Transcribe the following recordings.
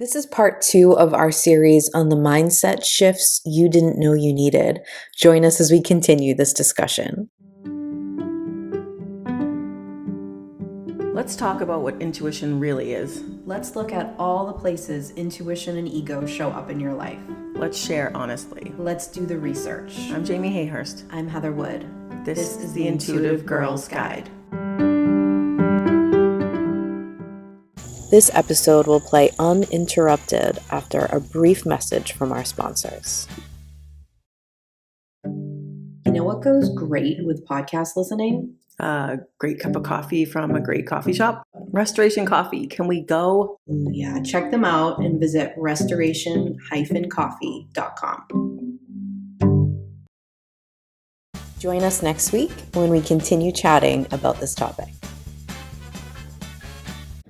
This is part 2 of our series on the mindset shifts you didn't know you needed. Join us as we continue this discussion. Let's talk about what intuition really is. Let's look at all the places intuition and ego show up in your life. Let's share honestly. Let's do the research. I'm Jamie Hayhurst. I'm Heather Wood. This is the Intuitive Girl's Guide. This episode will play uninterrupted after a brief message from our sponsors. You know what goes great with podcast listening? A great cup of coffee from a great coffee shop. Restoration Coffee. Can we go? Ooh, yeah, check them out and visit restoration-coffee.com. Join us next week when we continue chatting about this topic.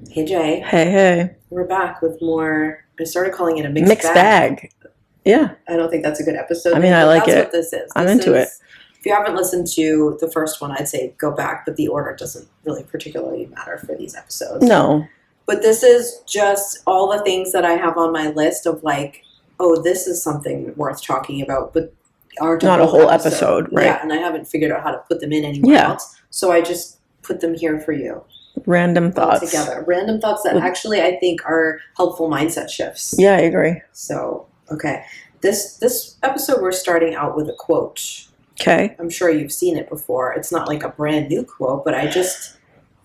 Hey, Jay. Hey. We're back with more. I started calling it a Mixed bag. Yeah. I don't think that's a good episode. I mean, I like it. That's what this is. I'm into it. If you haven't listened to the first one, I'd say go back, but the order doesn't really particularly matter for these episodes. No. But this is just all the things that I have on my list of like, oh, this is something worth talking about, but aren't not a whole episode, right? Yeah, and I haven't figured out how to put them in anywhere else. So I just put them here for you. Random thoughts. Together. Random thoughts that actually I think are helpful mindset shifts. Yeah, I agree. So, okay. This episode we're starting out with a quote. Okay. I'm sure you've seen it before. It's not like a brand new quote, but I just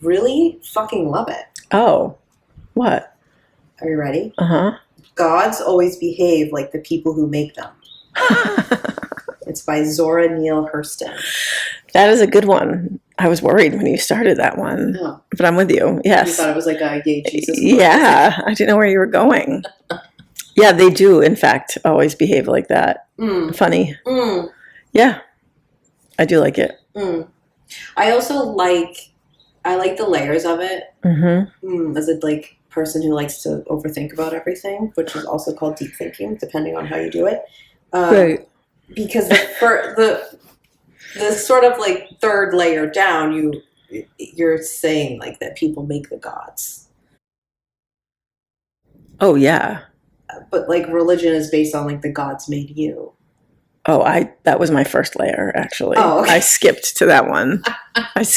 really fucking love it. Oh. What? Are you ready? Uh-huh. Gods always behave like the people who make them. It's by Zora Neale Hurston. That is a good one. I was worried when you started that one, but I'm with you. Yes. You thought it was like a yay Jesus. Yeah, I didn't know where you were going. Yeah, they do, in fact, always behave like that. Funny. Yeah, I do like it. I also like the layers of it. As a like person who likes to overthink about everything, which is also called deep thinking, depending on how you do it. Right. Because the sort of like third layer down, you're saying like that people make the gods. Oh yeah. But like religion is based on like the gods made you. Oh, that was my first layer actually. Oh, okay. I skipped to that one.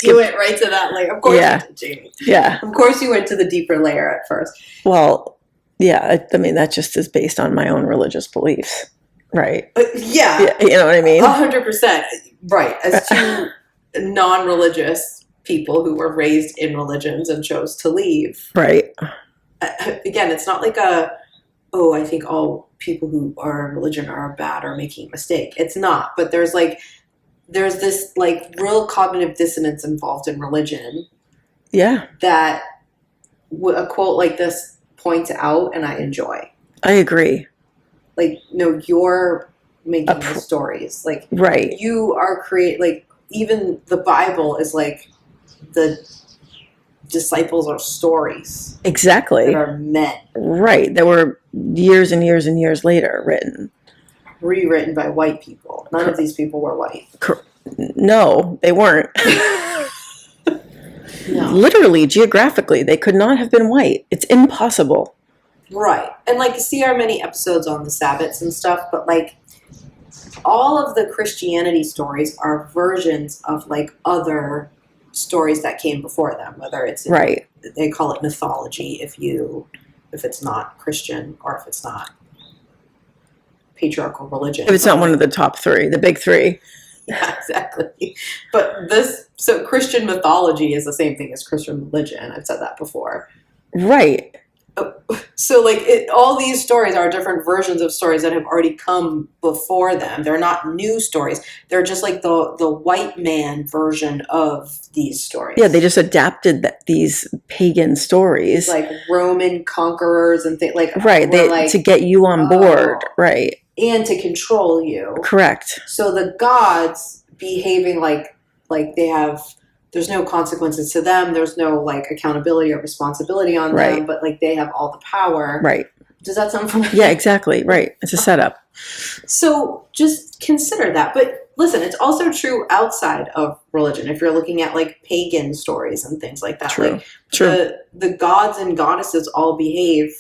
You went right to that layer. Of course you did, Jamie. Yeah. Of course you went to the deeper layer at first. Well, yeah, I mean that just is based on my own religious beliefs. Right. Yeah. You know what I mean? 100%. Right. As two non-religious people who were raised in religions and chose to leave. Right. Again, it's not like I think all people who are in religion are bad or making a mistake. It's not. But there's this like real cognitive dissonance involved in religion. Yeah. That a quote like this points out, and I enjoy. I agree. Like, no, you're making the stories. Like, right. You are like, even the Bible is like, the disciples are stories. Exactly. That are men. Right. That were years and years and years later written. Rewritten by white people. None of these people were white. No, they weren't. No. Literally, geographically, they could not have been white. It's impossible. Right. And like, you see our many episodes on the Sabbats and stuff, but like, all of the Christianity stories are versions of like other stories that came before them, whether it's right. They call it mythology if it's not Christian or if it's not patriarchal religion. If it's not one of the top three, the big three. Yeah, exactly. But so Christian mythology is the same thing as Christian religion. I've said that before. Right. So like all these stories are different versions of stories that have already come before them. They're not new stories. They're just like the white man version of these stories. Yeah, they just adapted these pagan stories. Like Roman conquerors and things like right, to get you on board, right. And to control you. Correct. So the gods behaving like they have, there's no consequences to them. There's no like accountability or responsibility on them, but like they have all the power. Right. Does that sound familiar? Yeah, exactly. Right. It's a setup. So just consider that. But listen, it's also true outside of religion. If you're looking at like pagan stories and things like that. True. Like the gods and goddesses all behave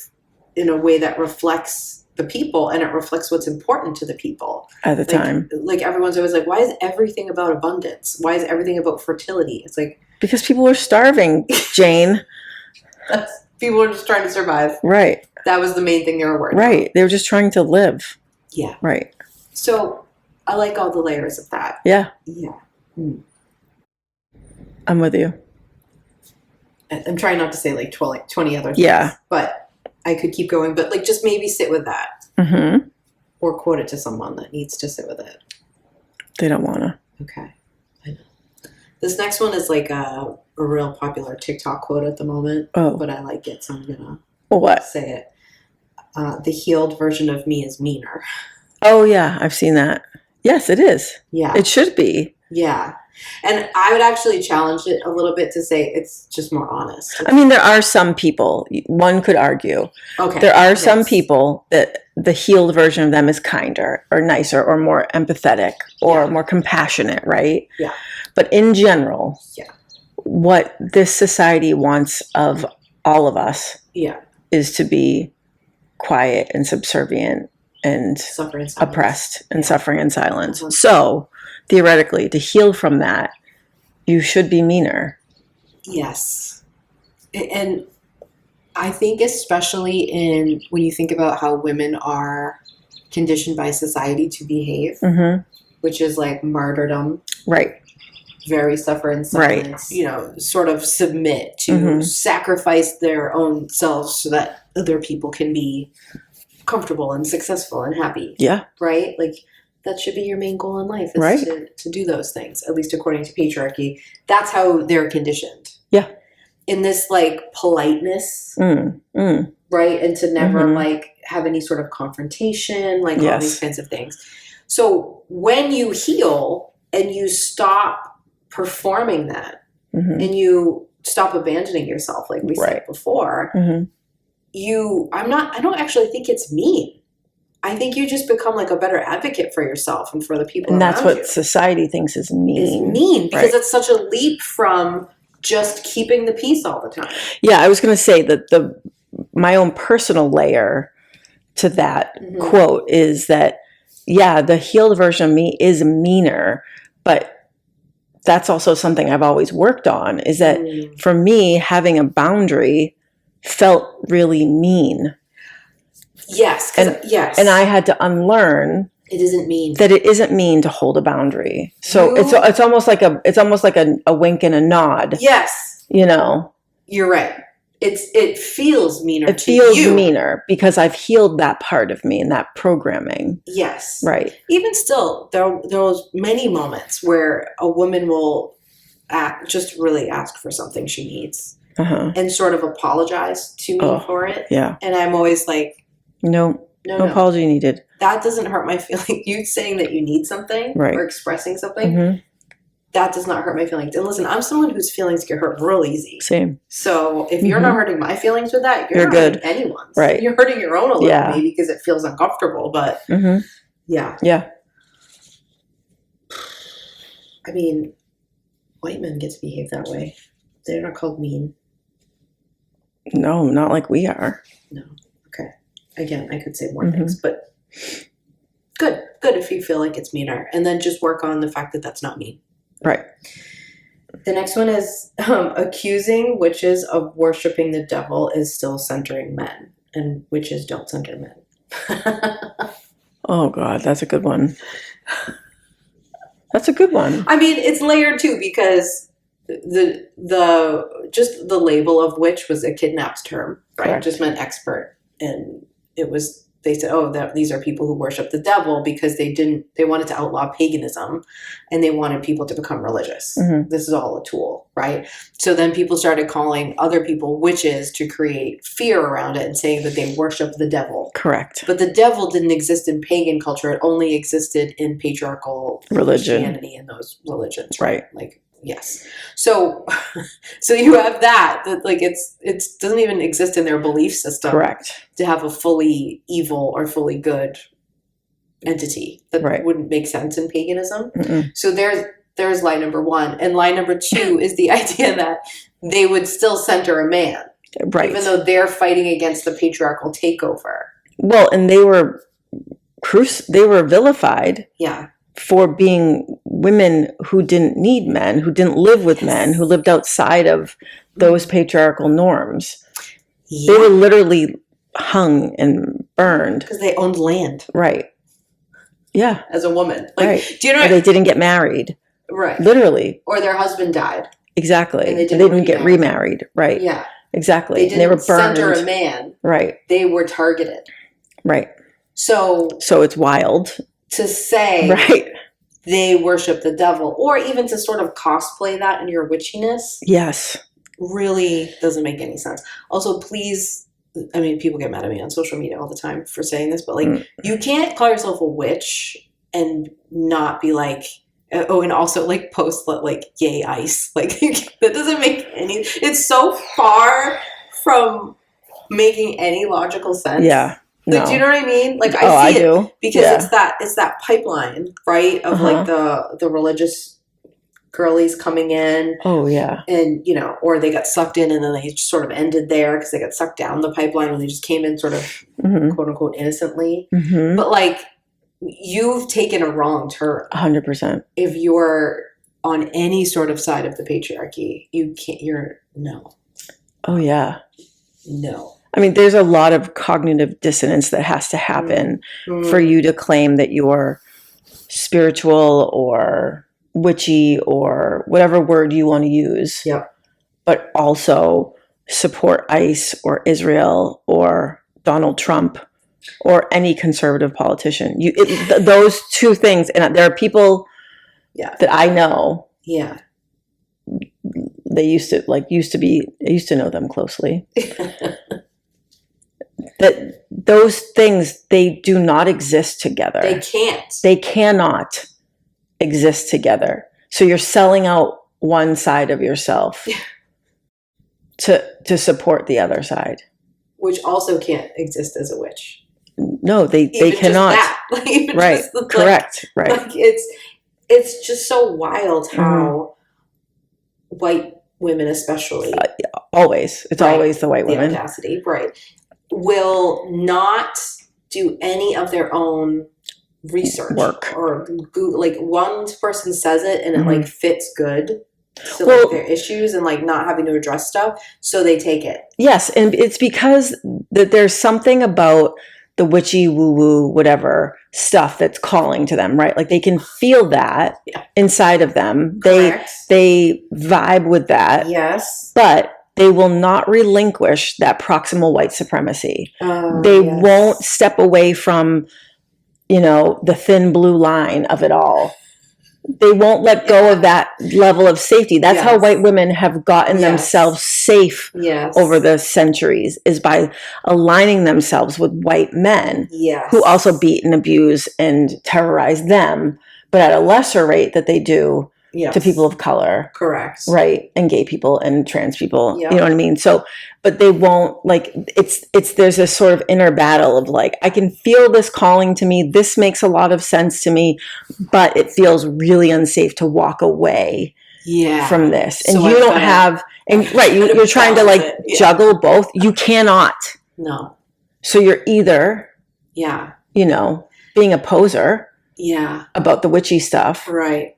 in a way that reflects the people, and it reflects what's important to the people at the time. Like everyone's always like, why is everything about abundance? Why is everything about fertility? It's like, because people were starving, Jane. People were just trying to survive. Right. That was the main thing they were worried Right. about. They were just trying to live. Yeah. Right. So I like all the layers of that. Yeah. Yeah. I'm with you. I'm trying not to say like 20 other things. Yeah. But I could keep going. But like just maybe sit with that. Mm-hmm. Or quote it to someone that needs to sit with it. They don't want to. Okay. I know. This next one is like a real popular TikTok quote at the moment. Oh. But I like it, so I'm going to What? say it. The healed version of me is meaner. Oh, yeah. I've seen that. Yes, it is. Yeah. It should be. Yeah. And I would actually challenge it a little bit to say it's just more honest. I mean, there are some people, one could argue, Okay. there are some people that the healed version of them is kinder or nicer or more empathetic or more compassionate, right? Yeah. But in general, Yeah. what this society wants of all of us Yeah. is to be quiet and subservient and Suffering in silence. oppressed and suffering in silence. Mhm. So, theoretically, to heal from that, you should be meaner. Yes. And I think especially when you think about how women are conditioned by society to behave, Mm-hmm. which is like martyrdom, Right. very suffer in silence, sort of submit to sacrifice their own selves so that other people can be comfortable and successful and happy. Yeah. Right? Like that should be your main goal in life, is Right. to do those things, at least according to patriarchy. That's how they're conditioned. Yeah. In this like politeness, right? And to never like have any sort of confrontation, like all these kinds of things. So when you heal and you stop performing that and you stop abandoning yourself, like we said before, I don't actually think it's mean. I think you just become like a better advocate for yourself and for the people And around that's what you. society thinks is mean. It's mean because it's such a leap from just keeping the peace all the time. Yeah, I was going to say that my own personal layer to that quote is that, yeah, the healed version of me is meaner, but that's also something I've always worked on, is that for me, having a boundary felt really mean. Yes. Yes. And I had to unlearn it isn't mean. That it isn't mean to hold a boundary. So it's almost like a wink and a nod. Yes. You know. You're right. It feels meaner. It feels meaner because I've healed that part of me and that programming. Yes. Right. Even still, there was many moments where a woman will just really ask for something she needs and sort of apologize to me for it. Yeah. And I'm always like, no apology needed. That doesn't hurt my feelings. You saying that you need something or expressing something, that does not hurt my feelings. And listen, I'm someone whose feelings get hurt real easy. Same. So if you're not hurting my feelings with that, you're not good. hurting anyone's. Right. You're hurting your own a little maybe because it feels uncomfortable. But yeah. Yeah. I mean, white men get to behave that way. They're not called mean. No, not like we are. No. Okay. Again, I could say more things, but good if you feel like it's meaner. And then just work on the fact that that's not mean. Right. The next one is accusing witches of worshiping the devil is still centering men, and witches don't center men. Oh God, that's a good one. That's a good one. I mean, it's layered too because the label of witch was a kidnapped term, right? Correct. It just meant expert, and they said, these are people who worship the devil because they wanted to outlaw paganism and they wanted people to become religious. This is all a tool, right? So then people started calling other people witches to create fear around it and saying that they worship the devil. Correct. But the devil didn't exist in pagan culture. It only existed in patriarchal Christianity and those religions. Right. Like, yes. So you have that like it doesn't even exist in their belief system. Correct. To have a fully evil or fully good entity that wouldn't make sense in paganism. So there's line number one. And line number two is the idea that they would still center a man. Right. Even though they're fighting against the patriarchal takeover. Well, and they were vilified Yeah. for being women who didn't need men, who didn't live with men, who lived outside of those patriarchal norms. Yeah. They were literally hung and burned. Because they owned land. Right. Yeah. As a woman. Like, right. Do you know or they didn't get married. Right. Literally. Or their husband died. Exactly. And they didn't get remarried. Right. Yeah. Exactly. They didn't they were burned. center a man. Right. They were targeted. Right. So it's wild. To say right. they worship the devil, or even to sort of cosplay that in your witchiness. Yes. Really doesn't make any sense. Also, please, I mean, people get mad at me on social media all the time for saying this, but like, you can't call yourself a witch and not be like, oh, and also like post like yay ice. Like that doesn't make any, it's so far from making any logical sense. Yeah. Like, no. do you know what I mean? Like I see do. Because it's that pipeline, right? Of like the religious girlies coming in. Oh yeah. And or they got sucked in and then they just sort of ended there because they got sucked down the pipeline when they just came in sort of quote unquote innocently. But like you've taken a wrong turn. 100%. If you're on any sort of side of the patriarchy, no. Oh yeah. No. I mean, there's a lot of cognitive dissonance that has to happen for you to claim that you're spiritual or witchy or whatever word you want to use. Yep. But also support ICE or Israel or Donald Trump or any conservative politician. Those two things, and there are people that I know. Yeah. I used to know them closely. That those things, they do not exist together. They can't. They cannot exist together. So you're selling out one side of yourself to support the other side. Which also can't exist as a witch. No, they cannot. Right. Correct. Right. Like it's just so wild how white women especially always. It's always the white women. The audacity, right. Will not do any of their own research work or Google. Like one person says it and it like fits good to like their issues and like not having to address stuff, so they take it. Yes, and it's because that there's something about the witchy woo woo whatever stuff that's calling to them, right? Like they can feel that inside of them. Correct. They vibe with that. Yes, but they will not relinquish that proximal white supremacy. They won't step away from, the thin blue line of it all. They won't let go of that level of safety. That's how white women have gotten themselves safe over the centuries, is by aligning themselves with white men who also beat and abuse and terrorize them, but at a lesser rate that they do to people of color. Correct. Right. And gay people and trans people. Yep. You know what I mean? So, but they won't, like, there's this sort of inner battle of like, I can feel this calling to me. This makes a lot of sense to me, but it feels really unsafe to walk away from this. And so you don't have, and right, you're trying to like juggle both. You cannot. No. So you're either, being a poser about the witchy stuff. Right.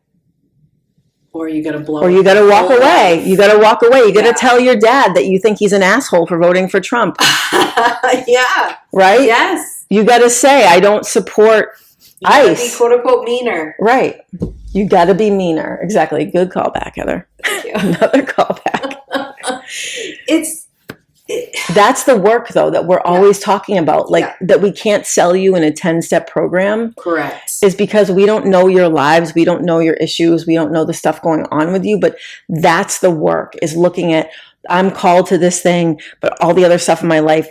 Or you got to blow. Or you got to walk away. You got to walk away. You got to tell your dad that you think he's an asshole for voting for Trump. Yeah. Right? Yes. You got to say, I don't support ICE. Be quote unquote meaner. Right. You got to be meaner. Exactly. Good callback, Heather. Thank you. Another callback. That's the work, though, that we're always talking about. Like, that we can't sell you in a 10-step program. Correct. Is because we don't know your lives. We don't know your issues. We don't know the stuff going on with you. But that's the work, is looking at, I'm called to this thing, but all the other stuff in my life,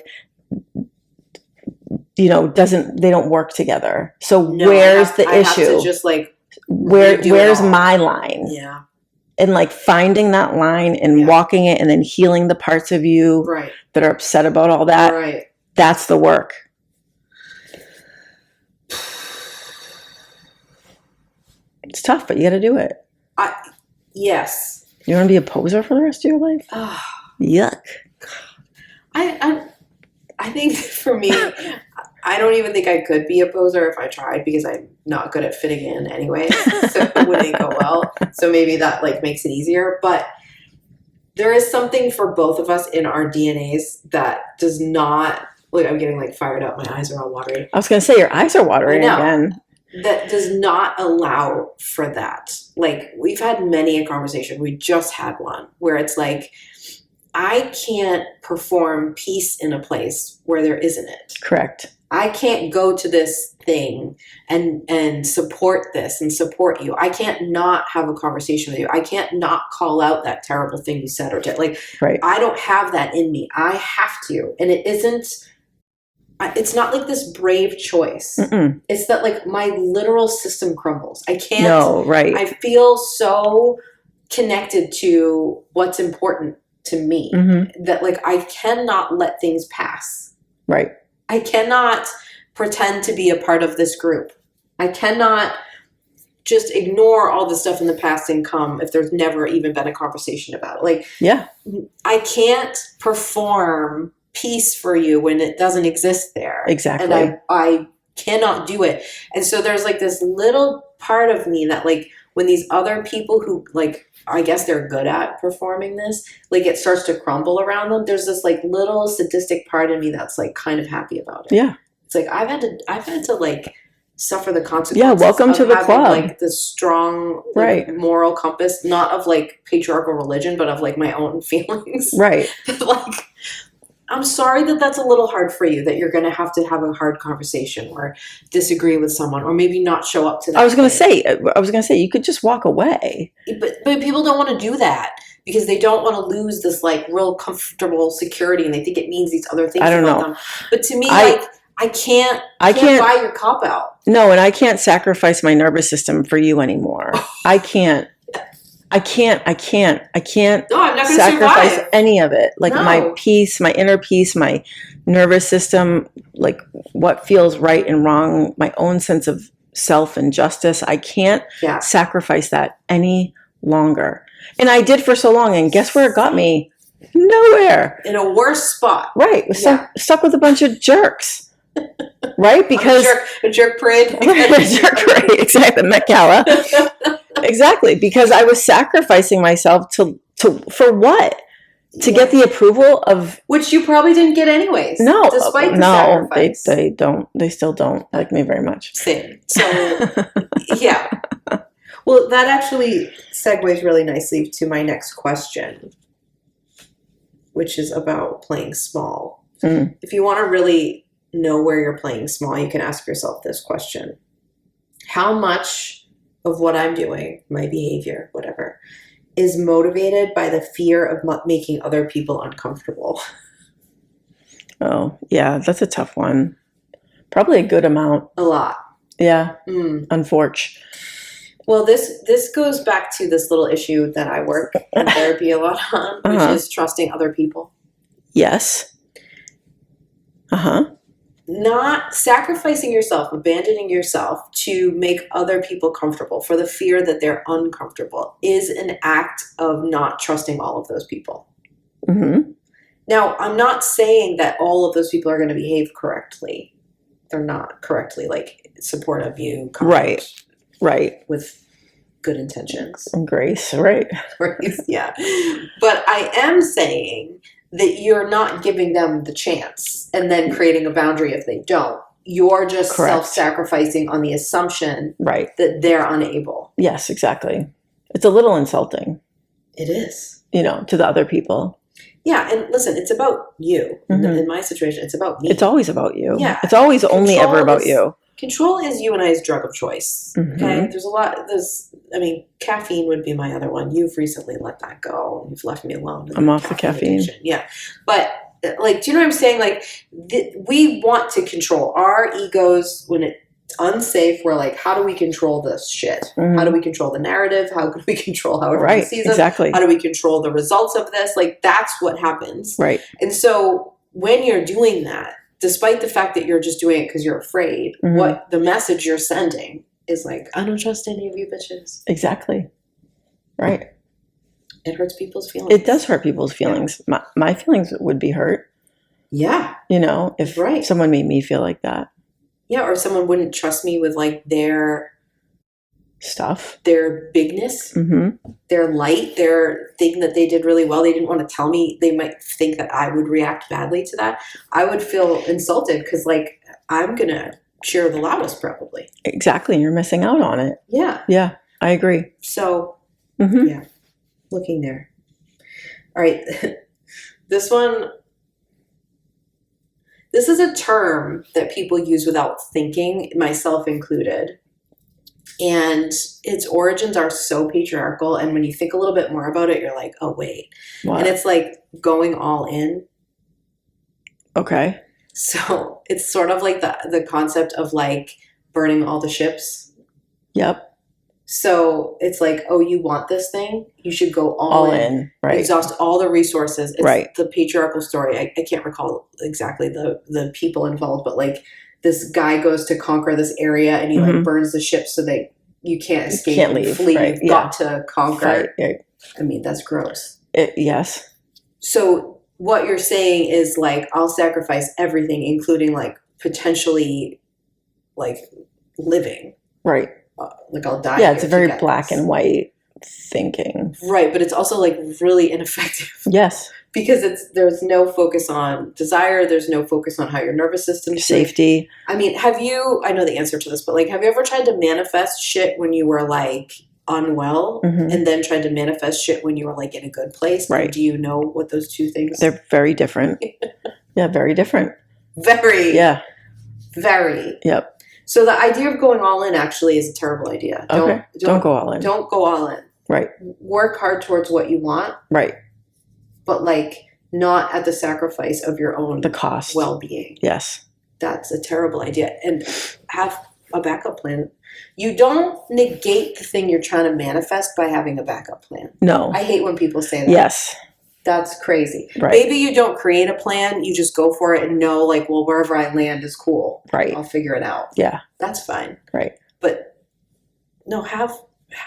they don't work together. So where's the issue? I have to just like, where's my line? Yeah. And like finding that line and walking it and then healing the parts of you that are upset about all that. Right. That's the work. It's tough, but you got to do it. Yes. You want to be a poser for the rest of your life? Yuck. I think for me, I don't even think I could be a poser if I tried because I'm not good at fitting in anyways. So it wouldn't go well. So maybe that like makes it easier. But there is something for both of us in our DNAs that does not, like, I'm getting like fired up. My eyes are all watery. I was going to say your eyes are watering again. That does not allow for that. Like, we've had many a conversation. We just had one where it's like, I can't perform peace in a place where there isn't it. Correct. I can't go to this thing and support this and support you. I can't not have a conversation with you. I can't not call out that terrible thing you said or did. Like, right. I don't have that in me. I have to. And it's not like this brave choice. Mm-mm. It's that like my literal system crumbles. I can't. No, right. I feel so connected to what's important to me that like I cannot let things pass. Right. I cannot pretend to be a part of this group. I cannot just ignore all the stuff in the past and come if there's never even been a conversation about it. Like, yeah, I can't perform peace for you when it doesn't exist there. Exactly. And I cannot do it. And so there's like this little part of me that like when these other people who like, I guess they're good at performing this, like it starts to crumble around them. There's this like little sadistic part of me that's like kind of happy about it. Yeah. It's like I've had to like suffer the consequences. Yeah, welcome to the club. Like the strong like, moral compass, not of like patriarchal religion, but of like my own feelings. Right. Like, I'm sorry that that's a little hard for you, that you're going to have a hard conversation or disagree with someone or maybe not show up to that. I was going to say, you could just walk away. But people don't want to do that because they don't want to lose this like real comfortable security and they think it means these other things about them. But to me, I can't buy your cop out. No, and I can't sacrifice my nervous system for you anymore. I can't. No, I'm not sacrifice any of it. Like my peace, my inner peace, my nervous system, like what feels right and wrong, my own sense of self and justice. I can't sacrifice that any longer. And I did for so long. And guess where it got me? Nowhere. In a worse spot. Right. Stuck with a bunch of jerks. Right? Because a jerk parade. A jerk parade. Exactly. Met Gala. Exactly, because I was sacrificing myself to for what? To get the approval of, which you probably didn't get anyways. No, despite the sacrifice. They don't. They still don't like me very much. Same. So yeah. Well, that actually segues really nicely to my next question, which is about playing small. Mm. If you want to really know where you're playing small, you can ask yourself this question: how much of what I'm doing, my behavior, whatever, is motivated by the fear of making other people uncomfortable? Oh, yeah, that's a tough one. Probably a good amount. A lot. Yeah. Unfortunately. Well, this goes back to this little issue that I work in therapy a lot on, which is trusting other people. Yes. Not sacrificing yourself, abandoning yourself to make other people comfortable for the fear that they're uncomfortable is an act of not trusting all of those people. Mm-hmm. Now, I'm not saying that all of those people are going to behave correctly. They're not correctly like support of you. Right. With good intentions. And grace, right. Grace, yeah. But I am saying that you're not giving them the chance and then creating a boundary if they don't. You're just self-sacrificing on the assumption that they're unable. Yes, exactly. It's a little insulting. It is. To the other people. Yeah, and listen, it's about you. Mm-hmm. In my situation, it's about me. It's always about you. Yeah. It's always only ever about you. Control is you and I's drug of choice. Mm-hmm. Okay? Caffeine would be my other one. You've recently let that go. You've left me alone. I'm off the caffeine. Addiction. Yeah. But, like, do you know what I'm saying? Like, we want to control our egos when it's unsafe. We're like, how do we control this shit? Mm-hmm. How do we control the narrative? How can we control how everyone sees us? Exactly. How do we control the results of this? Like, that's what happens. Right. And so when you're doing that, despite the fact that you're just doing it because you're afraid, what the message you're sending is like, I don't trust any of you bitches. Exactly. Right. It hurts people's feelings. It does hurt people's feelings. Yeah. My feelings would be hurt. Yeah. if Right. someone made me feel like that. Yeah, or someone wouldn't trust me with like their Stuff. their bigness, Mm-hmm. their light, their thing that they did really well. They didn't want to tell me. They might think that I would react badly to that. I would feel insulted because like I'm going to cheer the loudest probably. Exactly. You're missing out on it. Yeah. Yeah, I agree. So Mm-hmm. yeah, looking there. All right. This one, this is a term that people use without thinking, myself included. And its origins are so patriarchal. And when you think a little bit more about it, you're like, oh, wait. What? And it's like going all in. Okay. So it's sort of like the concept of like burning all the ships. Yep. So it's like, oh, you want this thing? You should go All in. Right. Exhaust all the resources. It's Right. the patriarchal story. I can't recall exactly the people involved, but like this guy goes to conquer this area and he Mhm. like burns the ship so that you can't escape Can't and leave, flee. right, You've yeah. got to conquer. Fight. Yeah. I mean, that's gross. Yes. So what you're saying is like, I'll sacrifice everything, including like potentially like living. Right. Like I'll die. Yeah, it's a here to very get black this. and white thinking. Right, but it's also like really ineffective Yes. because there's no focus on desire. There's no focus on how your nervous system's doing. Safety. I mean, I know the answer to this, but like, have you ever tried to manifest shit when you were like unwell Mhm. and then tried to manifest shit when you were like in a good place? Right. And do you know what those two things? They're very different. Yeah, very different. Very. Yeah. Very. Yep. So the idea of going all in actually is a terrible idea. Okay. Don't go all in. Don't go all in. Right. Work hard towards what you want, Right. but like not at the sacrifice of your own The cost. well-being. Yes. That's a terrible idea. And have a backup plan. You don't negate the thing you're trying to manifest by having a backup plan. No. I hate when people say that. Yes. That's crazy. Right. Maybe you don't create a plan, you just go for it and know like, well, wherever I land is cool. Right. I'll figure it out. Yeah. That's fine. Right. But no, have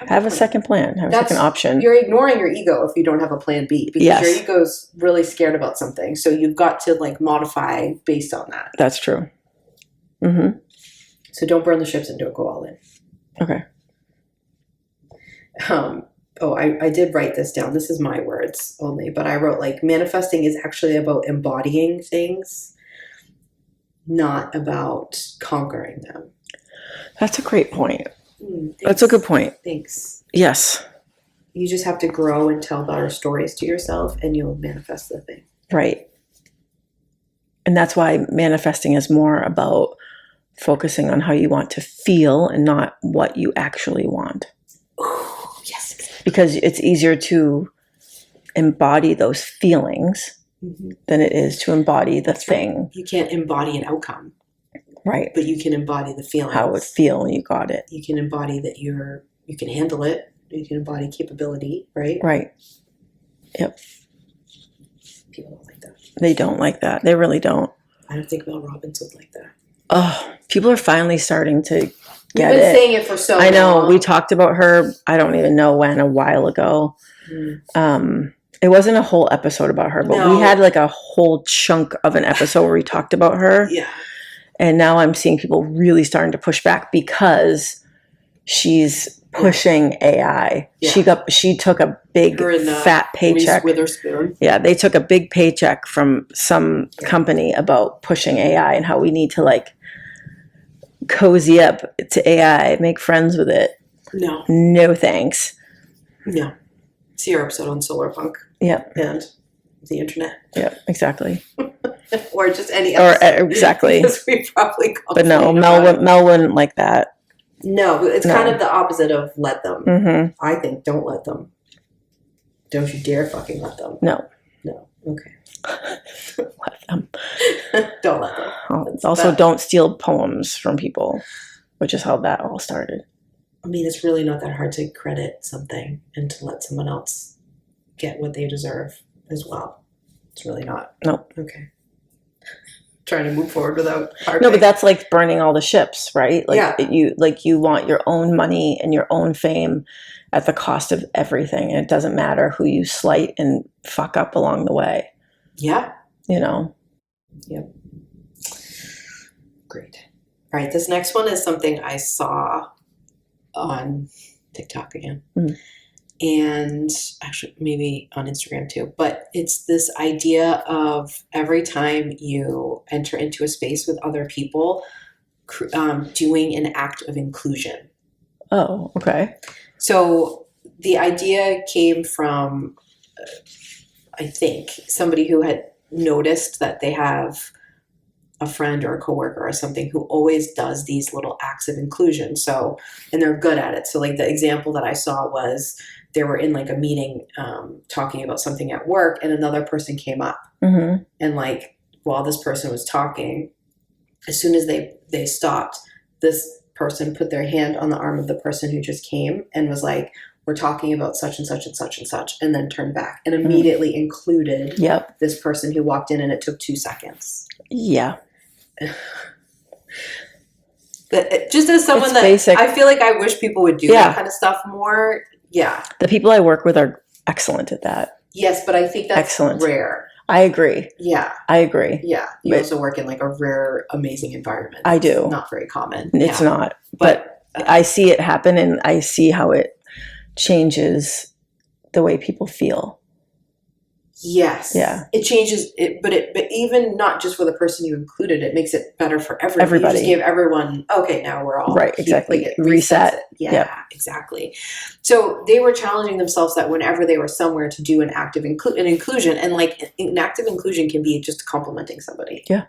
a plan. second plan. Have a second option. You're ignoring your ego if you don't have a plan B because Yes. your ego's really scared about something. So you've got to like modify based on that. That's true. Mm-hmm. So don't burn the ships and don't go all in. Okay. I did write this down. This is my words only, but I wrote like manifesting is actually about embodying things, not about conquering them. That's a great point. Thanks. That's a good point. Thanks. Yes. You just have to grow and tell better stories to yourself and you'll manifest the thing. Right. And that's why manifesting is more about focusing on how you want to feel and not what you actually want. Ooh, yes. Exactly. Because it's easier to embody those feelings than it is to embody the thing. Right. You can't embody an outcome. Right. But you can embody the feeling. How it would feel when you got it. You can embody that you can handle it. You can embody capability, right? Right. Yep. People don't like that. They don't like that. They really don't. I don't think Mel Robbins would like that. Oh, people are finally starting to get You've been it. saying it for so long. I know. We talked about her, I don't even know when, a while ago. It wasn't a whole episode about her, but No. we had like a whole chunk of an episode where we talked about her. Yeah. And now I'm seeing people really starting to push back because she's pushing AI. Yeah. She took a big Her and, fat paycheck. Reese Witherspoon. Yeah, they took a big paycheck from some company about pushing AI and how we need to like cozy up to AI, make friends with it. No. No thanks. No. See our episode on solar punk Yep. and the internet. Yep. Exactly. Or just any Or episode. exactly. Because we probably But no, complain about it. Mel wouldn't like that. No, it's No. kind of the opposite of let them. Mm-hmm. I think don't let them. Don't you dare fucking let them. No. No. Okay. Let them. Don't let them. Also, bad. don't steal poems from people, which is how that all started. I mean, it's really not that hard to credit something and to let someone else get what they deserve as well. It's really not. No. Okay. Trying to move forward without hard. No, but that's like burning all the ships, right? Like Yeah. you want your own money and your own fame at the cost of everything. And it doesn't matter who you slight and fuck up along the way, Yeah. you know? Yep. Great. All right. This next one is something I saw on TikTok again. Mm. And actually maybe on Instagram too, but it's this idea of every time you enter into a space with other people, doing an act of inclusion. Oh, okay. So the idea came from, I think, somebody who had noticed that they have a friend or a coworker or something who always does these little acts of inclusion. So, and they're good at it. So like the example that I saw was they were in like a meeting talking about something at work, and another person came up. Mm-hmm. And like while this person was talking, as soon as they stopped, this person put their hand on the arm of the person who just came and was like, we're talking about such and such and such and such, and then turned back and immediately included this person who walked in, and it took 2 seconds. Yeah. But just as someone It's that basic. I feel like I wish people would do that kind of stuff more. Yeah. The people I work with are excellent at that. Yes, but I think that's excellent. Rare. I agree. Yeah. I agree. Yeah. You also work in like a rare, amazing environment. I do. It's not very common. It's not. But I see it happen, and I see how it changes the way people feel. Yes. Yeah. It changes it, but even not just for the person you included, it makes it better for everybody. Everybody. You just give everyone, okay, now we're all right. Exactly. Like it Reset. It. Yeah, exactly. So they were challenging themselves that whenever they were somewhere to do an act of inclusion, and like an act of inclusion can be just complimenting somebody. Yeah.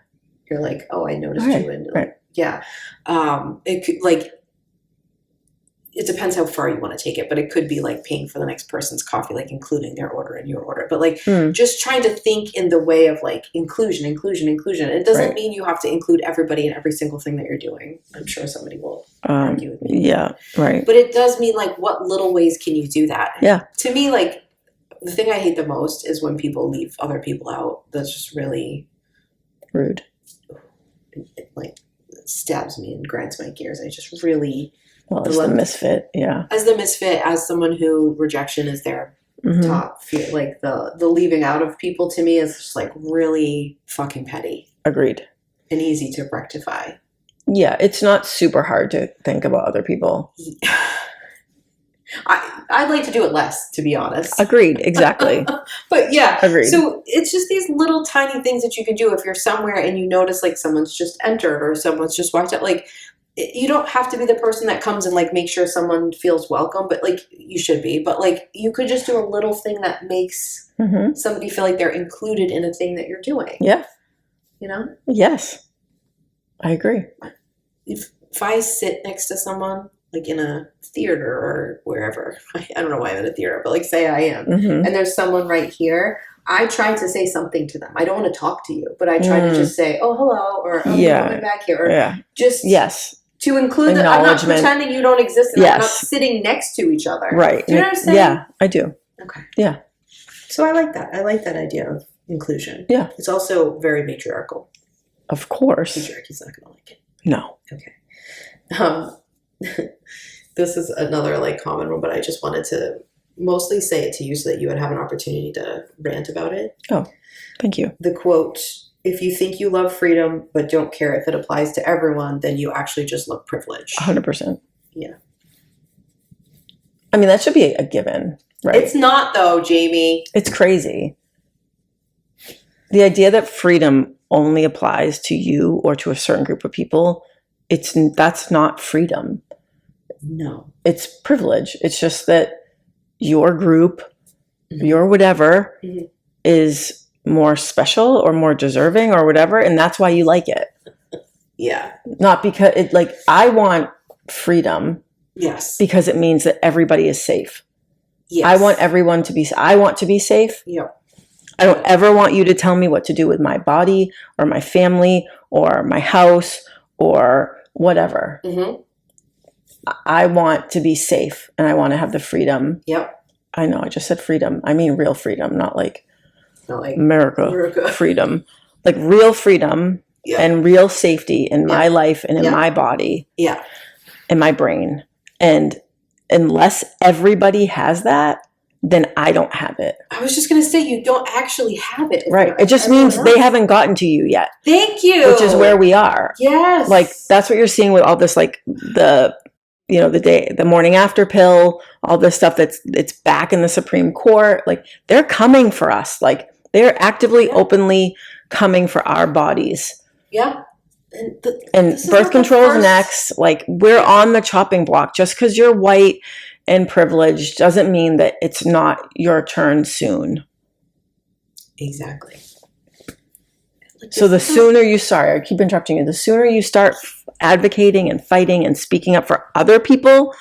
You're like, oh, I noticed you, and yeah, it could like. It depends how far you want to take it, but it could be like paying for the next person's coffee, like including their order in your order. But like just trying to think in the way of like inclusion. It doesn't mean you have to include everybody in every single thing that you're doing. I'm sure somebody will argue with me. Yeah, right. But it does mean like what little ways can you do that? Yeah. To me, like the thing I hate the most is when people leave other people out. That's just really rude. It like stabs me and grinds my gears. I just really... Well, as the misfit, yeah. As the misfit, as someone who rejection is their top fear, like the leaving out of people to me is just like really fucking petty. Agreed. And easy to rectify. Yeah, it's not super hard to think about other people. I'd like to do it less, to be honest. Agreed, exactly. But yeah, agreed. So it's just these little tiny things that you can do if you're somewhere and you notice like someone's just entered or someone's just walked out, like. You don't have to be the person that comes and like make sure someone feels welcome, but like you should be. But like you could just do a little thing that makes somebody feel like they're included in a thing that you're doing. Yeah. You know? Yes. I agree. If I sit next to someone like in a theater or wherever, I don't know why I'm in a theater, but like say I am, and there's someone right here, I try to say something to them. I don't want to talk to you, but I try to just say, oh, hello, or oh, you're coming back here, or just to include that I'm not pretending you don't exist and I'm not sitting next to each other. Right. Do you know what I'm saying? Yeah, I do. Okay. Yeah. So I like that. I like that idea of inclusion. Yeah. It's also very matriarchal. Of course. Patriarchy's not going to like it. No. Okay. This is another like common one, but I just wanted to mostly say it to you so that you would have an opportunity to rant about it. Oh, thank you. The quote, if you think you love freedom but don't care if it applies to everyone, then you actually just look privileged. 100%. Yeah. I mean, that should be a given, right? It's not though, Jamie. It's crazy. The idea that freedom only applies to you or to a certain group of people, that's not freedom. No. It's privilege. It's just that your group, your whatever, is more special or more deserving or whatever, and that's why you like it. Yeah. Not because it like I want freedom. Yes. Because it means that everybody is safe. Yes. I want everyone to be I want to be safe. Yeah. I don't ever want you to tell me what to do with my body or my family or my house or whatever. I want to be safe and I want to have the freedom. Yep. I know, I just said freedom. I mean real freedom, not like America freedom. Like real freedom and real safety in my life and in my body. Yeah. In my brain. And unless everybody has that, then I don't have it. I was just going to say, you don't actually have it. Right. It just means they haven't gotten to you yet. Thank you. Which is where we are. Yes. Like, that's what you're seeing with all this, like, the morning after pill, all this stuff it's back in the Supreme Court. Like, they're coming for us. Like, they're actively, openly coming for our bodies. Yeah. And birth control is next. Like, we're on the chopping block. Just because you're white and privileged doesn't mean that it's not your turn soon. Exactly. So the sooner you start, I keep interrupting you, the sooner you start advocating and fighting and speaking up for other people,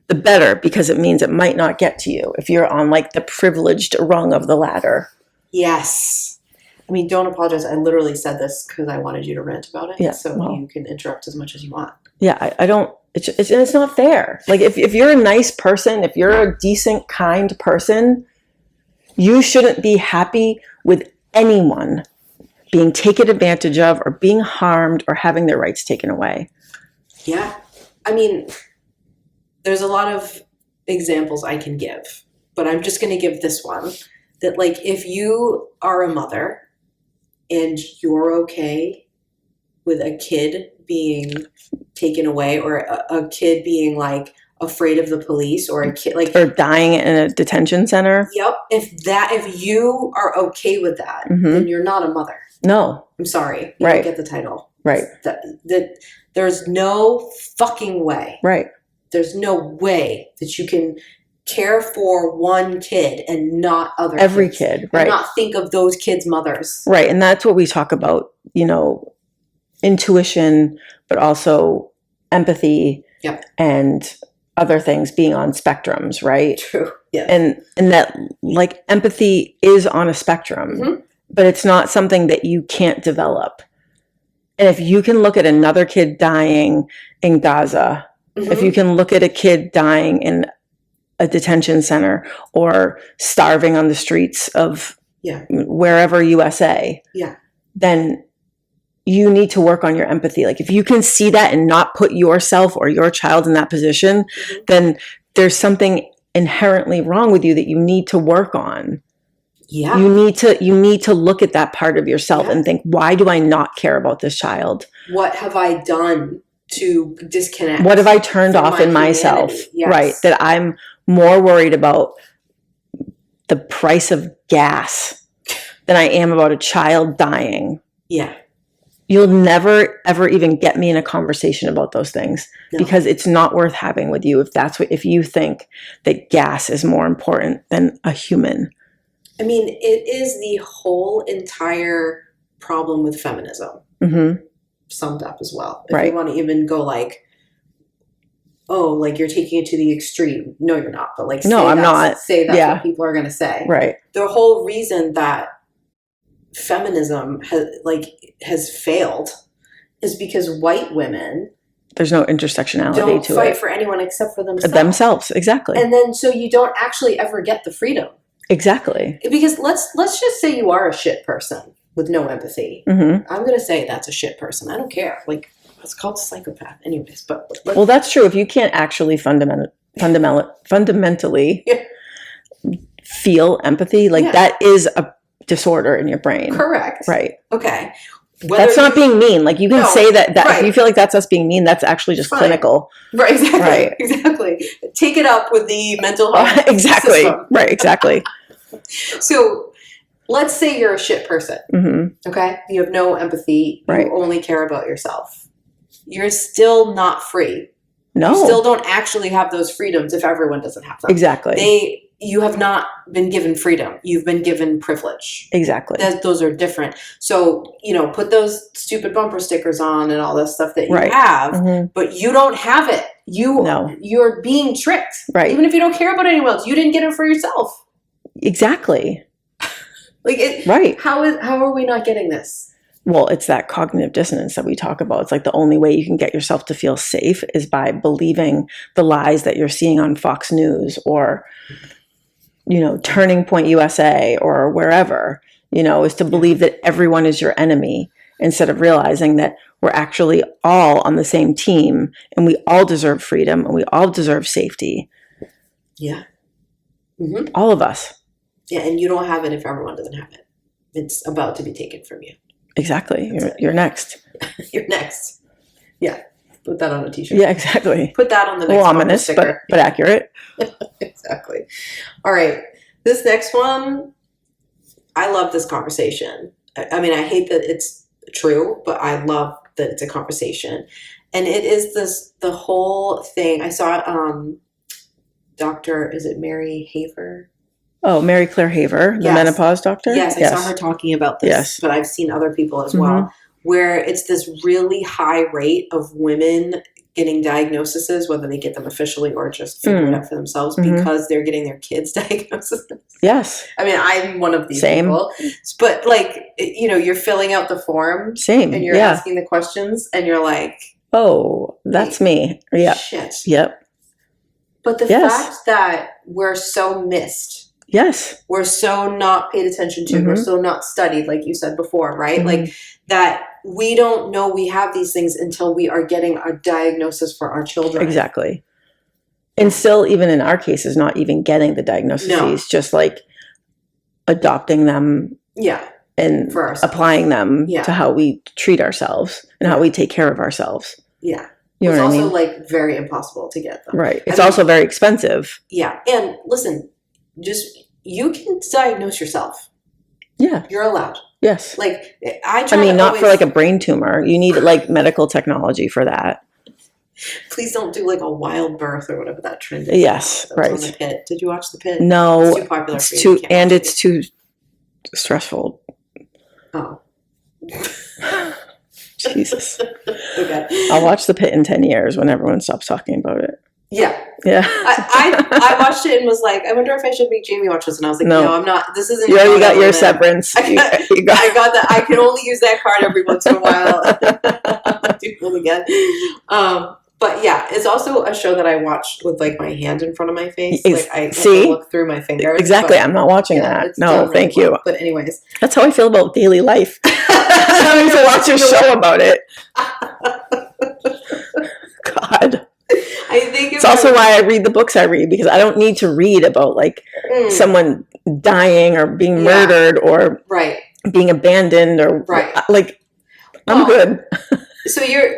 the better, because it means it might not get to you if you're on, like, the privileged rung of the ladder. Yes. I mean, don't apologize. I literally said this because I wanted you to rant about it. Yeah, so you can interrupt as much as you want. Yeah, I don't, it's not fair. Like, if you're a nice person, if you're a decent, kind person, you shouldn't be happy with anyone being taken advantage of or being harmed or having their rights taken away. Yeah. I mean, there's a lot of examples I can give, but I'm just going to give this one. That, like, if you are a mother and you're okay with a kid being taken away, or a kid being, like, afraid of the police, or a kid, like, or dying in a detention center. Yep. If you are okay with that, then you're not a mother. No. I'm sorry. You Right. don't get the title. Right. That there's no fucking way. Right. There's no way that you can care for one kid and not every kids, kid, right? And not think of those kids' mothers. Right. And that's what we talk about, intuition, but also empathy and other things being on spectrums, right? True. Yeah. And that, like, empathy is on a spectrum, but it's not something that you can't develop. And if you can look at another kid dying in Gaza, if you can look at a kid dying in a detention center or starving on the streets of wherever USA, then you need to work on your empathy. Like, if you can see that and not put yourself or your child in that position, then there's something inherently wrong with you that you need to work on. Yeah. You need to look at that part of yourself and think, why do I not care about this child? What have I done to disconnect? What have I turned off in myself? Yes. Right. That I'm more worried about the price of gas than I am about a child dying. Yeah. You'll never, ever even get me in a conversation about those things because it's not worth having with you if you think that gas is more important than a human. I mean, it is the whole entire problem with feminism summed up as well. If you want to even go, like, oh, like, you're taking it to the extreme. No, you're not. But, like, no, I'm not. Say that's what people are going to say. Right. The whole reason that feminism has failed is because white women, there's no intersectionality don't to fight it. for anyone except for themselves. Exactly. And then so you don't actually ever get the freedom. Exactly. Because let's just say you are a shit person with no empathy. I'm going to say that's a shit person. I don't care. Like, it's called psychopath anyways. But well, that's true. If you can't actually fundamentally feel empathy, like that is a disorder in your brain. Correct. Right. Okay. That's not being mean. Like, you can say that if you feel like that's us being mean, that's actually just clinical. Right. Exactly. Right. Exactly. Take it up with the mental health exactly. system. Right. Exactly. So let's say you're a shit person. Okay. You have no empathy. You only care about yourself. You're still not free. No. You still don't actually have those freedoms if everyone doesn't have them. Exactly. You have not been given freedom. You've been given privilege. Exactly. Those are different. So, put those stupid bumper stickers on and all this stuff that you have, but you don't have it. You're being tricked. Right. Even if you don't care about anyone else, you didn't get it for yourself. Exactly. Right. How are we not getting this? Well, it's that cognitive dissonance that we talk about. It's like the only way you can get yourself to feel safe is by believing the lies that you're seeing on Fox News or, Turning Point USA or wherever, is to believe that everyone is your enemy instead of realizing that we're actually all on the same team and we all deserve freedom and we all deserve safety. Yeah. Mm-hmm. All of us. Yeah, and you don't have it if everyone doesn't have it. It's about to be taken from you. Exactly. You're next. You're next. Yeah. Put that on a t-shirt. Yeah, exactly. Put that on the A next little ominous, but accurate. Exactly. All right. This next one, I love this conversation. I mean, I hate that it's true, but I love that it's a conversation. And it is the whole thing. I saw Dr. Is it Mary Haver? Oh, Mary Claire Haver, the menopause doctor? Yes, I saw her talking about this, but I've seen other people as well, where it's this really high rate of women getting diagnoses, whether they get them officially or just figure it out for themselves, because they're getting their kids' diagnoses. Yes. I mean, I'm one of these people. But, like, you know, you're filling out the form. And you're asking the questions, and you're like, oh, that's me. Yeah. Shit. Yep. But the fact that we're so missed. Yes. We're so not paid attention to. We're so not studied, like you said before, right? Like that we don't know we have these things until we are getting a diagnosis for our children. Exactly. And still, even in our cases, not even getting the diagnoses, just like adopting them. Yeah. And applying them to how we treat ourselves and how we take care of ourselves. Yeah. You know it's what also I mean? like very impossible to get them. Right. It's also very expensive. Yeah. And listen, you can diagnose yourself. Yeah. You're allowed. Yes. Like not for like a brain tumor. You need like medical technology for that. Please don't do like a wild birth or whatever that trend is. Yes. Right. On The Pit. Did you watch The Pit? No. It's too popular for you. It's too stressful. Oh. Jesus. Okay. I'll watch The Pit in 10 years when everyone stops talking about it. Yeah. Yeah. I watched it and was like, I wonder if I should make Jamie watch this. And I was like, no I'm not. This isn't. You already got your severance. I got that. I can only use that card every once in a while. Do it again. But yeah, it's also a show that I watched with like my hand in front of my face. Like I have to look through my fingers. Exactly. I'm not watching that. No, thank you. But anyways. That's how I feel about daily life. Having to watch a show about it. God. I think it's also why I read the books I read, because I don't need to read about like someone dying or being murdered or being abandoned or like I'm good. So you're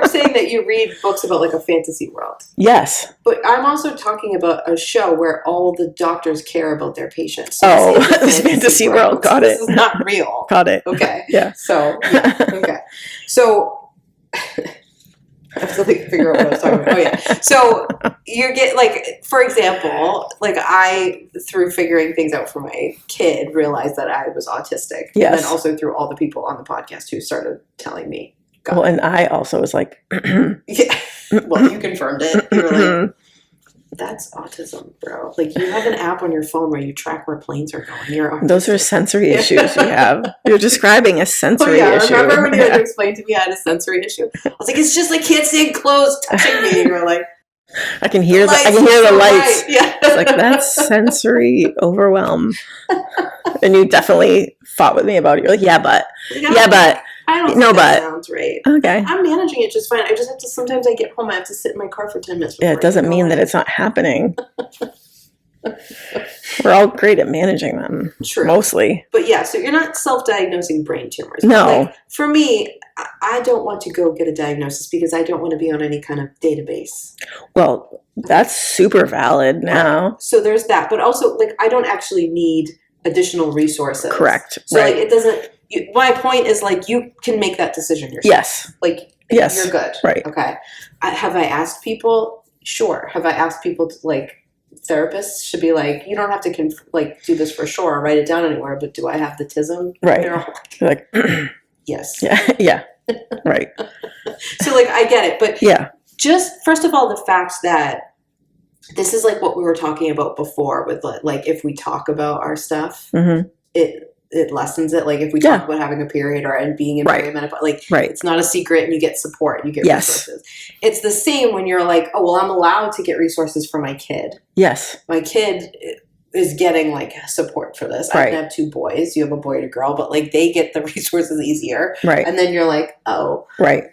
saying that you read books about like a fantasy world. Yes. But I'm also talking about a show where all the doctors care about their patients. So this fantasy world. Got it. This is not real. Got it. Okay. Yeah. So, okay. So, I have to figure out what I was talking about. Oh, yeah. So, you get, like, for example, like, I, through figuring things out for my kid, realized that I was autistic. Yes. And then also through all the people on the podcast who started telling me. Well, and I also was like... yeah. Well, you confirmed it. You were like, that's autism, bro. Like, you have an app on your phone where you track where planes are going. Those are sensory issues you have. You're describing a sensory issue. Remember when you had to explain to me I had a sensory issue? I was like, it's just I can't stand clothes touching me. And you're like, I can hear the lights. Right. Yeah. It's like, that's sensory overwhelm. And you definitely fought with me about it. You're like, yeah, but. I don't think that sounds right. Okay. I'm managing it just fine. I just have to, sometimes I get home, I have to sit in my car for 10 minutes. Yeah, it doesn't mean that it's not happening. We're all great at managing them. True. Mostly. But yeah, so you're not self-diagnosing brain tumors. No. Like, for me, I don't want to go get a diagnosis because I don't want to be on any kind of database. Well, that's super valid now. So there's that. But also, like, I don't actually need additional resources. Correct. So like, it doesn't... my point is, like, you can make that decision yourself. Yes. Like, yes. You're good. Right. Okay. Have I asked people? Sure. Have I asked people to, like, therapists should be like, you don't have to, do this for sure or write it down anywhere, but do I have the tism? Right. You're like, yes. Yeah. Right. So, like, I get it. But yeah. Just, first of all, the fact that this is, like, what we were talking about before with, like, if we talk about our stuff, it lessens it. Like if we talk about having a period and being in perimenopause, like it's not a secret and you get support, you get resources. It's the same when you're like, oh, well, I'm allowed to get resources for my kid. Yes. My kid is getting like support for this. I can have 2 boys. You have a boy and a girl, but like they get the resources easier. Right. And then you're like, oh. Right.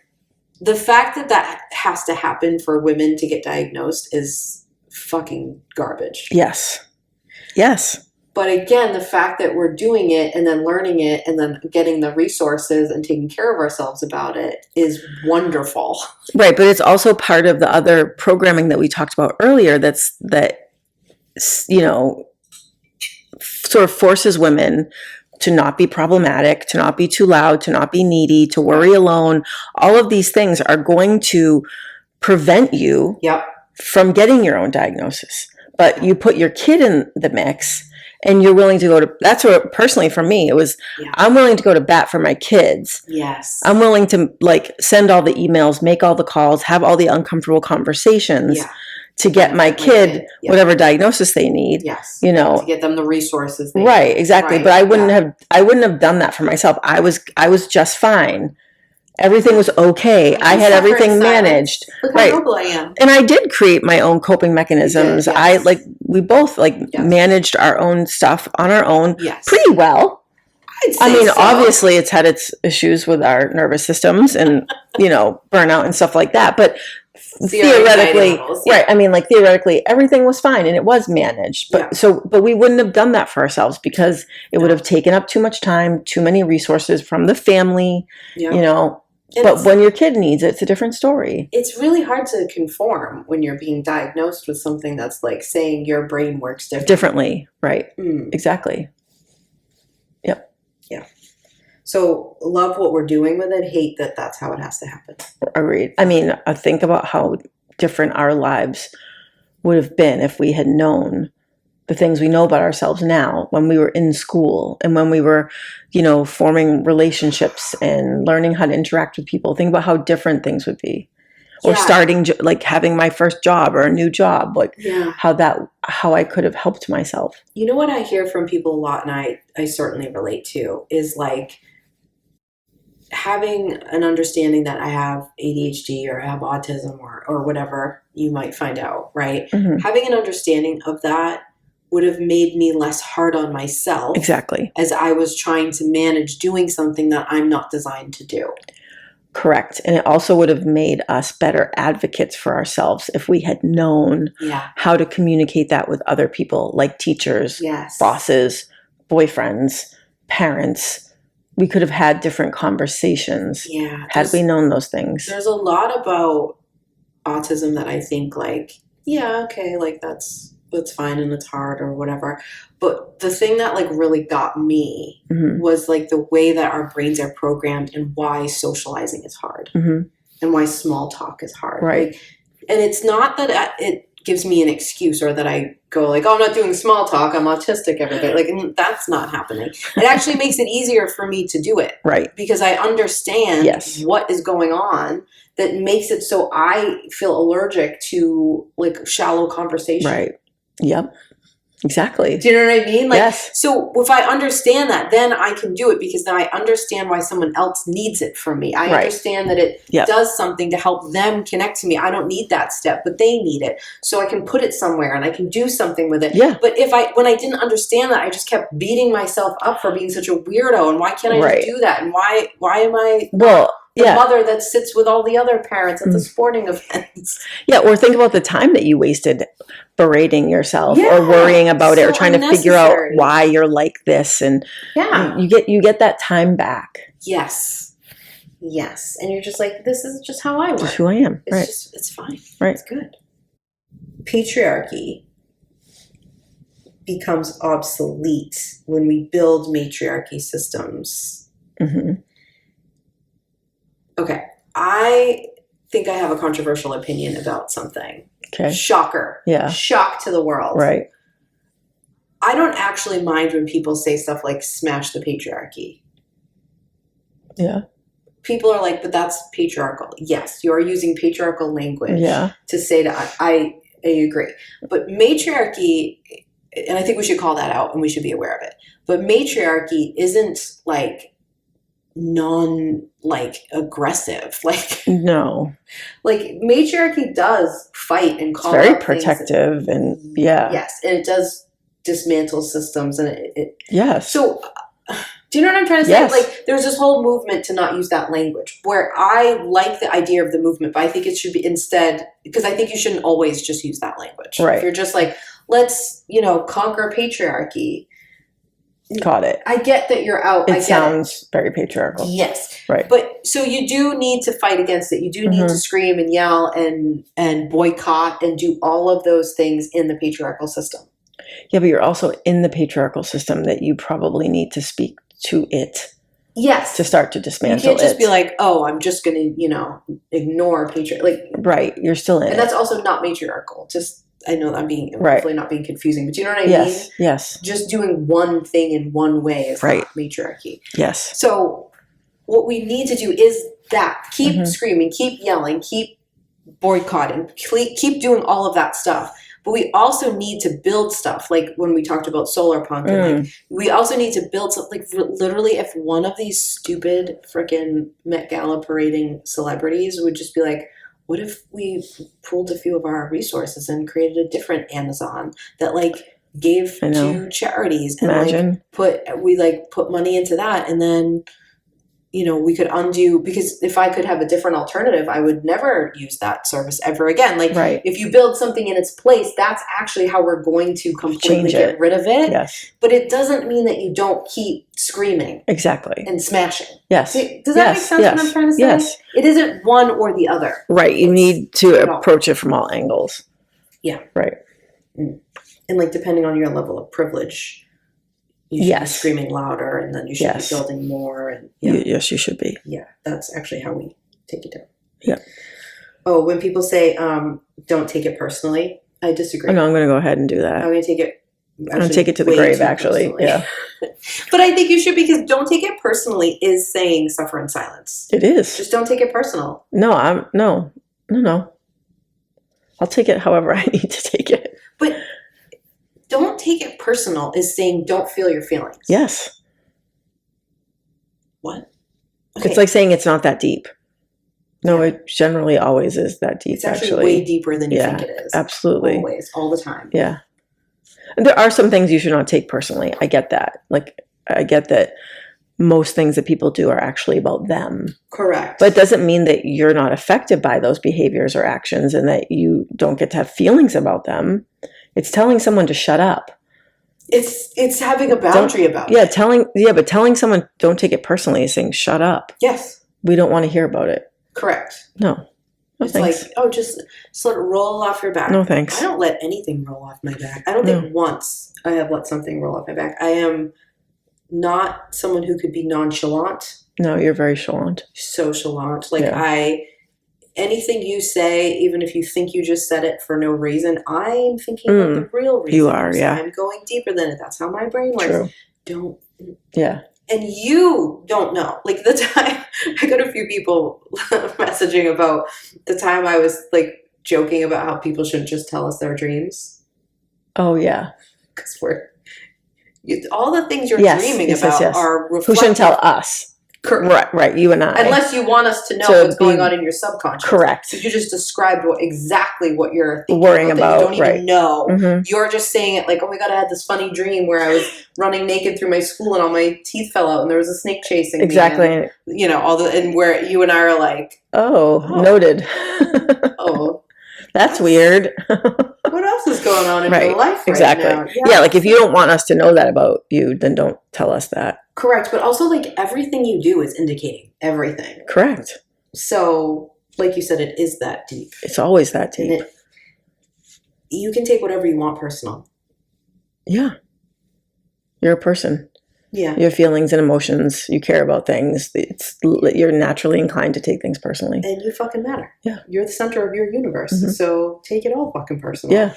The fact that has to happen for women to get diagnosed is fucking garbage. Yes. Yes. But again, the fact that we're doing it and then learning it and then getting the resources and taking care of ourselves about it is wonderful. Right. But it's also part of the other programming that we talked about earlier that, sort of forces women to not be problematic, to not be too loud, to not be needy, to worry alone. All of these things are going to prevent you from getting your own diagnosis. But you put your kid in the mix and you're willing to go to, that's what personally for me, it was, I'm willing to go to bat for my kids. Yes. I'm willing to send all the emails, make all the calls, have all the uncomfortable conversations to get my kid whatever diagnosis they need. Yes. To get them the resources. Right. Exactly. Right. But I wouldn't have done that for myself. I was just fine. Everything was okay. I had everything managed. Look how noble I am. And I did create my own coping mechanisms. We both managed our own stuff on our own pretty well. I mean, obviously it's had its issues with our nervous systems and, burnout and stuff like that. But theoretically, right. I mean, theoretically everything was fine and it was managed. But we wouldn't have done that for ourselves because it would have taken up too much time, too many resources from the family, But when your kid needs it, it's a different story. It's really hard to conform when you're being diagnosed with something that's saying your brain works differently. Right. Exactly. Yep. Yeah. So love what we're doing with it, hate that that's how it has to happen. Agreed. I mean, I think about how different our lives would have been if we had known the things we know about ourselves now when we were in school and when we were, forming relationships and learning how to interact with people. Think about how different things would be. Or starting, having my first job or a new job, how I could have helped myself. You know what I hear from people a lot, and I certainly relate to, is having an understanding that I have ADHD or I have autism or whatever you might find out, right? Mm-hmm. Having an understanding of that would have made me less hard on myself. Exactly. As I was trying to manage doing something that I'm not designed to do. Correct. And it also would have made us better advocates for ourselves if we had known how to communicate that with other people, like teachers, bosses, boyfriends, parents. We could have had different conversations had we known those things. There's a lot about autism that I think that's fine and it's hard or whatever. But the thing that really got me was the way that our brains are programmed and why socializing is hard and why small talk is hard. Right. And it's not that it gives me an excuse or that I go I'm not doing small talk, I'm autistic every day. That's not happening. It actually makes it easier for me to do it. Right. Because I understand what is going on that makes it so I feel allergic to shallow conversation. Right. Yep. Exactly. Do you know what I mean? Yes. So if I understand that, then I can do it because then I understand why someone else needs it from me. I understand that it does something to help them connect to me. I don't need that step, but they need it. So I can put it somewhere and I can do something with it. Yeah. But when I didn't understand that, I just kept beating myself up for being such a weirdo. And why can't I just do that? And why am I the mother that sits with all the other parents at the sporting events? Yeah, or think about the time that you wasted berating yourself or worrying about it or trying to figure out why you're like this. And you get that time back. Yes. Yes. And you're just this is just how I work. Just who I am. It's fine. Right. It's good. Patriarchy becomes obsolete when we build matriarchy systems. Mm-hmm. Okay. I think I have a controversial opinion about something. Okay. Shocker. Yeah. Shock to the world. Right. I don't actually mind when people say stuff like smash the patriarchy. Yeah. People are but that's patriarchal. Yes, you're using patriarchal language to say that. I agree. But matriarchy, and I think we should call that out and we should be aware of it. But matriarchy isn't aggressive. No. Matriarchy does fight and call it's very protective yes, and it does dismantle systems and it yes. So Do you know what I'm trying to say? Yes. Like, there's this whole movement to not use that language, where I like the idea of the movement, but I think it should be instead, because I think you shouldn't always just use that language. Right. If you're just like, let's, conquer patriarchy. Got it. I get that you're out. It sounds very patriarchal. Yes. Right. But so you do need to fight against it. You do need to scream and yell and boycott and do all of those things in the patriarchal system. Yeah, but you're also in the patriarchal system that you probably need to speak to it. Yes. To start to dismantle it. You can't just be like, oh, I'm just going to, ignore patriarchy. Right. You're still in it. And that's also not matriarchal. Just, I know I'm hopefully not being confusing, but do you know what I mean? Yes. Just doing one thing in one way is not matriarchy. Yes. So what we need to do is that. Keep screaming, keep yelling, keep boycotting, keep doing all of that stuff. But we also need to build stuff, like when we talked about solar punk. And we also need to build something. Like, literally, if one of these stupid freaking Met Gala parading celebrities would just be like, what if we pooled a few of our resources and created a different Amazon that gave to charities and put money into that, and then we could undo, because if I could have a different alternative, I would never use that service ever again. If you build something in its place, that's actually how we're going to completely get rid of it. Yes. But it doesn't mean that you don't keep screaming. Exactly. And smashing. Yes. Does that make sense what I'm trying to say? Yes. It isn't one or the other. Right. You need to approach it from all angles. Yeah. Right. And depending on your level of privilege, you should be screaming louder, and then you should be building more. And yes, you should be. Yeah, that's actually how we take it down. Yeah. Oh, when people say, don't take it personally, I disagree. Oh, no, I'm going to go ahead and do that. I'm going to take it. I'm going to take it to the grave, actually. Personally. Yeah. But I think you should, because don't take it personally is saying suffer in silence. It is. Just don't take it personal. No, no. I'll take it however I need to take it. But don't take it personal is saying don't feel your feelings. Yes. What? Okay. It's like saying it's not that deep. No, it generally always is that deep. It's actually way deeper than you think it is. Absolutely. Always, all the time. Yeah. And there are some things you should not take personally. I get that. I get that most things that people do are actually about them. Correct. But it doesn't mean that you're not affected by those behaviors or actions and that you don't get to have feelings about them. It's telling someone to shut up. It's having a boundary about it. But telling someone don't take it personally is saying shut up. Yes. We don't want to hear about it. Correct. No. It's thanks. just let it roll off your back. No thanks. I don't let anything roll off my back. I don't think once I have let something roll off my back. I am not someone who could be nonchalant. No, you're very chalant. So chalant. Anything you say, even if you think you just said it for no reason, I'm thinking of the real reason. You are, yeah. I'm going deeper than it. That's how my brain works. True. Don't. Yeah. And you don't know. The time, I got a few people messaging about the time I was joking about how people shouldn't just tell us their dreams. Oh, yeah. Because all the things you're dreaming about are reflective. Who shouldn't tell us? Correct. Right, you and I. Unless you want us to know what's going on in your subconscious. Correct. So you just described exactly what you're worrying about. You don't even know. Mm-hmm. You're just saying it oh my God, I had this funny dream where I was running naked through my school and all my teeth fell out and there was a snake chasing me. Exactly. And, and where you and I are like, oh. Noted. Oh. That's weird. What else is going on in your life right now? Yeah, if you don't want us to know that about you, then don't tell us that. Correct. But also, everything you do is indicating everything. Correct. So, like you said, it is that deep. It's always that deep. You can take whatever you want personal. Yeah. You're a person. Yeah. You have feelings and emotions. You care about things. You're naturally inclined to take things personally. And you fucking matter. Yeah. You're the center of your universe. Mm-hmm. So take it all fucking personal. Yeah.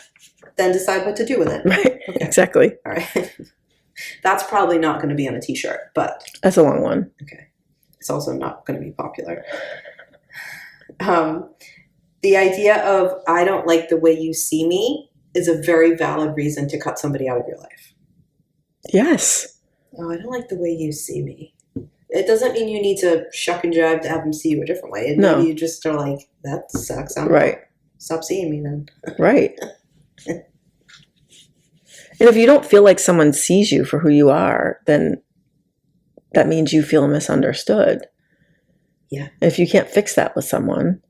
Then decide what to do with it. Right. Okay. Exactly. All right. That's probably not going to be on a t-shirt, but. That's a long one. Okay. It's also not going to be popular. The idea of I don't like the way you see me is a very valid reason to cut somebody out of your life. Yes. Oh, I don't like the way you see me. It doesn't mean you need to shuck and jive to have them see you a different way. Maybe you just are like, that sucks. Stop seeing me then. Right. And if you don't feel like someone sees you for who you are, then that means you feel misunderstood. Yeah. If you can't fix that with someone.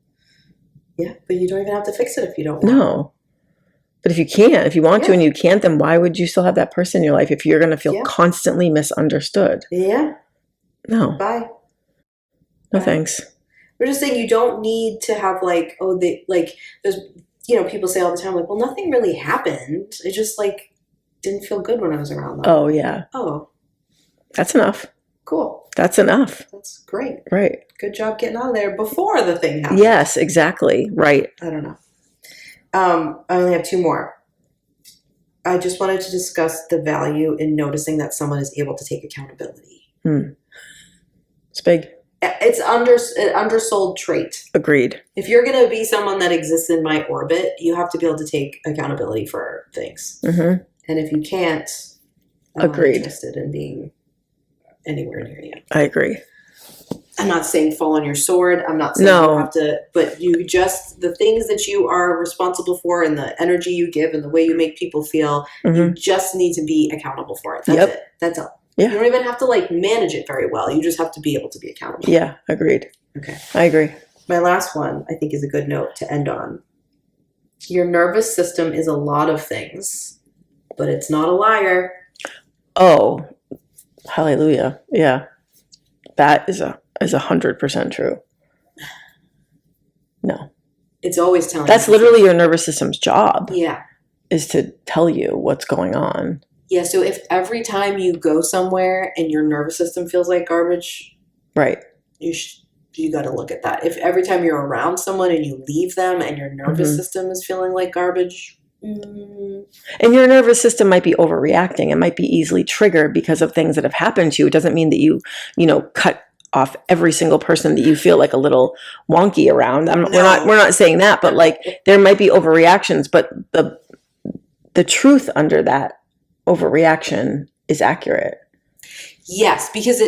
Yeah, but you don't even have to fix it if you don't want. No. But if you can't, if you want to and you can't, then why would you still have that person in your life if you're going to feel constantly misunderstood? Yeah. No. Bye. No, thanks. We're just saying you don't need to have like, there's, people say all the time, like, well, nothing really happened. It just like didn't feel good when I was around them. Oh, yeah. Oh. That's enough. Cool. That's enough. That's great. Right. Good job getting out of there before the thing happened. Yes, exactly. Right. I don't know. I only have 2 more. I just wanted to discuss the value in noticing that someone is able to take accountability. It's big. It's an undersold trait. Agreed. If you're going to be someone that exists in my orbit, you have to be able to take accountability for things. Mm-hmm. And if you can't, I'm not interested in being anywhere near you. I agree. I'm not saying fall on your sword. I'm not saying you have to, but the things that you are responsible for and the energy you give and the way you make people feel, you just need to be accountable for it. That's it. That's all. Yeah. You don't even have to manage it very well. You just have to be able to be accountable. Yeah, agreed. Okay. I agree. My last one, I think, is a good note to end on. Your nervous system is a lot of things, but it's not a liar. Oh, hallelujah. Yeah. That is 100% true. No. It's always telling you. That's literally your nervous system's job. Yeah. Is to tell you what's going on. Yeah, so if every time you go somewhere and your nervous system feels like garbage, right, you got to look at that. If every time you're around someone and you leave them and your nervous system is feeling like garbage, and your nervous system might be overreacting. It might be easily triggered because of things that have happened to you. It doesn't mean that you cut off every single person that you feel like a little wonky around. We're not saying that, but there might be overreactions. But the truth under that overreaction is accurate. Yes, because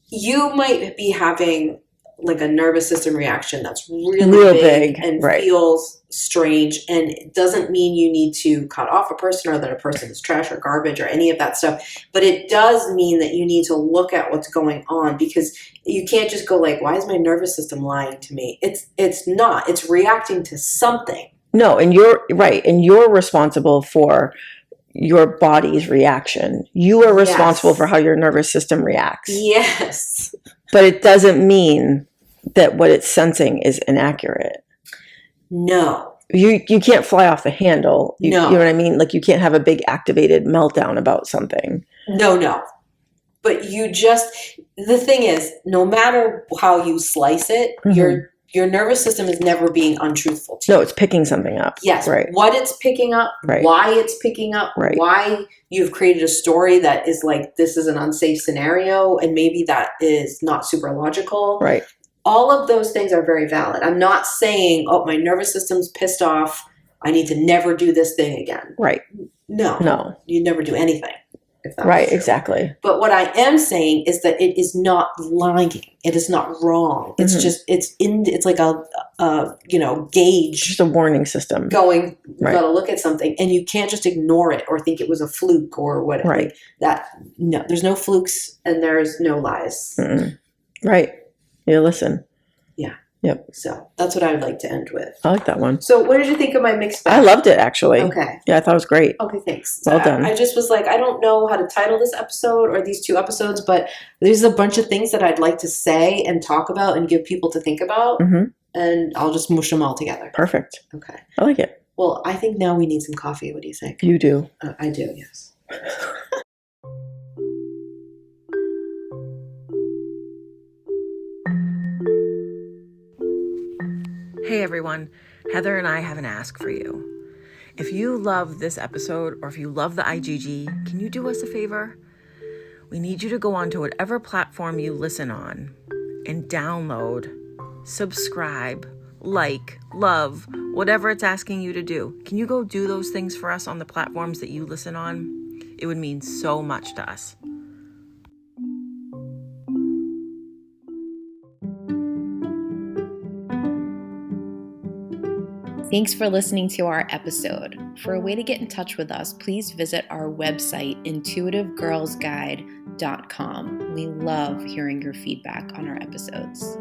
you might be having a nervous system reaction that's real big and feels strange, and it doesn't mean you need to cut off a person or that a person is trash or garbage or any of that stuff, but it does mean that you need to look at what's going on, because you can't just go why is my nervous system lying to me? It's not. It's reacting to something. No, and you're right, and you're responsible for your body's reaction. You are responsible for how your nervous system reacts. Yes. But it doesn't mean that what it's sensing is inaccurate. No. You can't fly off the handle. No. You know what I mean? You can't have a big activated meltdown about something. No. But the thing is, no matter how you slice it, your nervous system is never being untruthful to you. No, it's picking something up. Yes. Right. What it's picking up, why it's picking up, why you've created a story that is this is an unsafe scenario, and maybe that is not super logical. Right. All of those things are very valid. I'm not saying, my nervous system's pissed off, I need to never do this thing again. Right. No. You never do anything. Right, exactly. But what I am saying is that it is not lying. It is not wrong. It's just it's like a gauge. Just a warning system. Going, you got to look at something, and you can't just ignore it or think it was a fluke or whatever. Right. No, there's no flukes and there's no lies. Mm-mm. Right. You listen. Yeah. Yep. So that's what I would like to end with. I like that one. So what did you think of my mixed bag? I loved it, actually. Okay. Yeah, I thought it was great. Okay, thanks. Well done. I just was I don't know how to title this episode or these 2 episodes, but there's a bunch of things that I'd like to say and talk about and give people to think about. And I'll just mush them all together. Perfect. Okay. I like it. Well, I think now we need some coffee. What do you think? You do. I do, yes. Hey everyone, Heather and I have an ask for you. If you love this episode or if you love the IGG, can you do us a favor? We need you to go onto whatever platform you listen on and download, subscribe, love, whatever it's asking you to do. Can you go do those things for us on the platforms that you listen on? It would mean so much to us. Thanks for listening to our episode. For a way to get in touch with us, please visit our website, intuitivegirlsguide.com. We love hearing your feedback on our episodes.